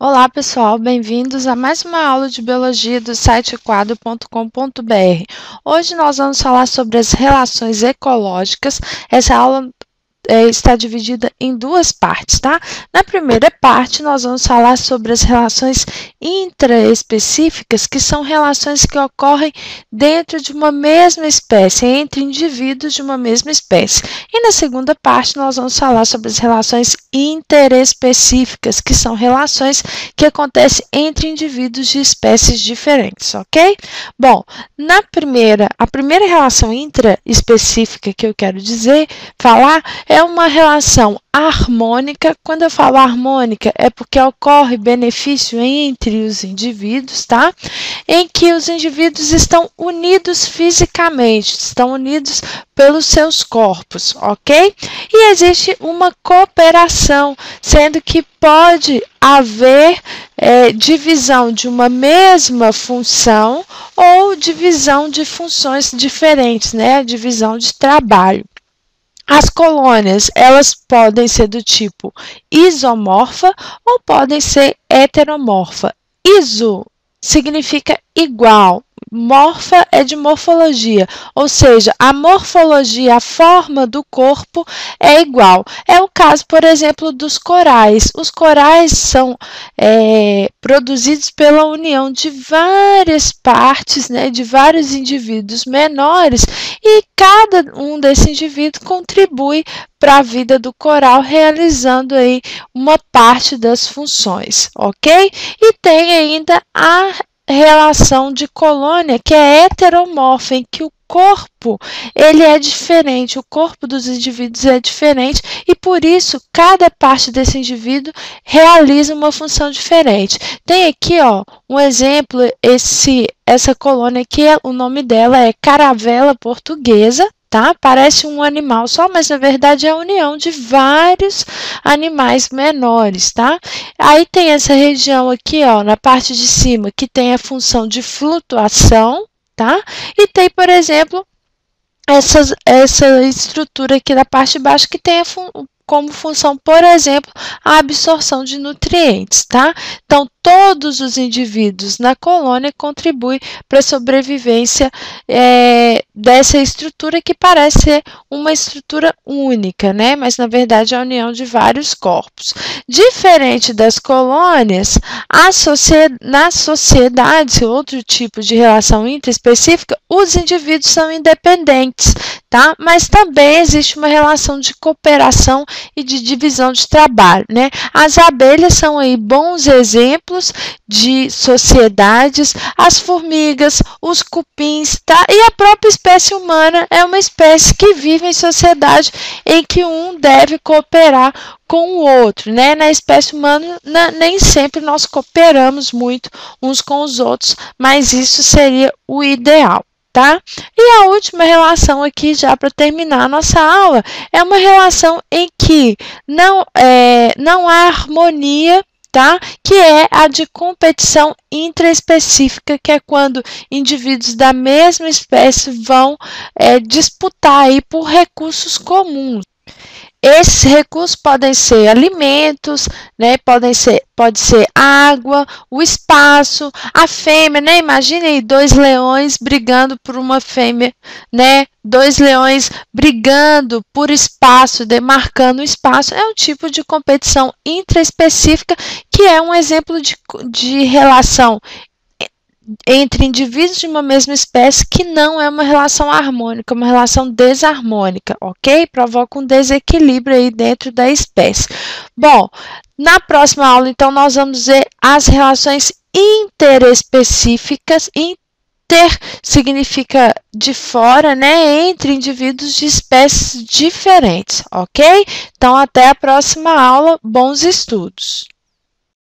Olá, pessoal, bem-vindos a mais uma aula de Biologia do site quadro.com.br. Hoje nós vamos falar sobre as relações ecológicas. Essa aula está dividida em duas partes, tá? Na primeira parte, nós vamos falar sobre as relações intraespecíficas, que são relações que ocorrem dentro de uma mesma espécie, entre indivíduos de uma mesma espécie. E na segunda parte, nós vamos falar sobre as relações interespecíficas, que são relações que acontecem entre indivíduos de espécies diferentes, ok? Bom, a primeira relação intraespecífica que eu quero falar é uma relação harmônica. Quando eu falo harmônica, é porque ocorre benefício entre os indivíduos, tá? Em que os indivíduos estão unidos fisicamente, estão unidos pelos seus corpos, ok? E existe uma cooperação, sendo que pode haver divisão de uma mesma função ou divisão de funções diferentes, né? Divisão de trabalho. As colônias, elas podem ser do tipo isomorfa ou podem ser heteromorfa. Iso significa igual. Morfa é de morfologia, ou seja, a morfologia, a forma do corpo é igual. É o caso, por exemplo, dos corais. Os corais são produzidos pela união de várias partes, né, de vários indivíduos menores, e cada um desses indivíduos contribui para a vida do coral, realizando aí uma parte das funções, ok? E tem ainda a relação de colônia, que é heteromorfa, em que o corpo ele é diferente, o corpo dos indivíduos é diferente e por isso cada parte desse indivíduo realiza uma função diferente. Tem aqui, ó, um exemplo, essa colônia aqui, o nome dela é caravela portuguesa. Tá? Parece um animal só, mas na verdade é a união de vários animais menores, tá? Aí tem essa região aqui, ó, na parte de cima, que tem a função de flutuação, tá? E tem, por exemplo, essa estrutura aqui da parte de baixo que tem como função, por exemplo, a absorção de nutrientes, tá? Então, todos os indivíduos na colônia contribuem para a sobrevivência dessa estrutura que parece ser uma estrutura única, né? Mas, na verdade, é a união de vários corpos. Diferente das colônias, na sociedade, outro tipo de relação intraespecífica, os indivíduos são independentes, tá? Mas também existe uma relação de cooperação e de divisão de trabalho, né? As abelhas são aí bons exemplos de sociedades, as formigas, os cupins, tá? E a própria espécie humana é uma espécie que vive em sociedade em que um deve cooperar com o outro, né? Na espécie humana, nem sempre nós cooperamos muito uns com os outros, mas isso seria o ideal. Tá? E a última relação aqui, já para terminar a nossa aula, é uma relação em que não há harmonia, tá? Que é a de competição intraespecífica, que é quando indivíduos da mesma espécie vão disputar aí por recursos comuns. Esses recursos podem ser alimentos, né? Pode ser água, o espaço, a fêmea, né? Imagine aí 2 leões brigando por uma fêmea, né? 2 leões brigando por espaço, demarcando o espaço. É um tipo de competição intraespecífica que é um exemplo de relação entre indivíduos de uma mesma espécie que não é uma relação harmônica, é uma relação desarmônica, ok? Provoca um desequilíbrio aí dentro da espécie. Bom, na próxima aula, então, nós vamos ver as relações interespecíficas. Inter significa de fora, né? Entre indivíduos de espécies diferentes, ok? Então, até a próxima aula. Bons estudos!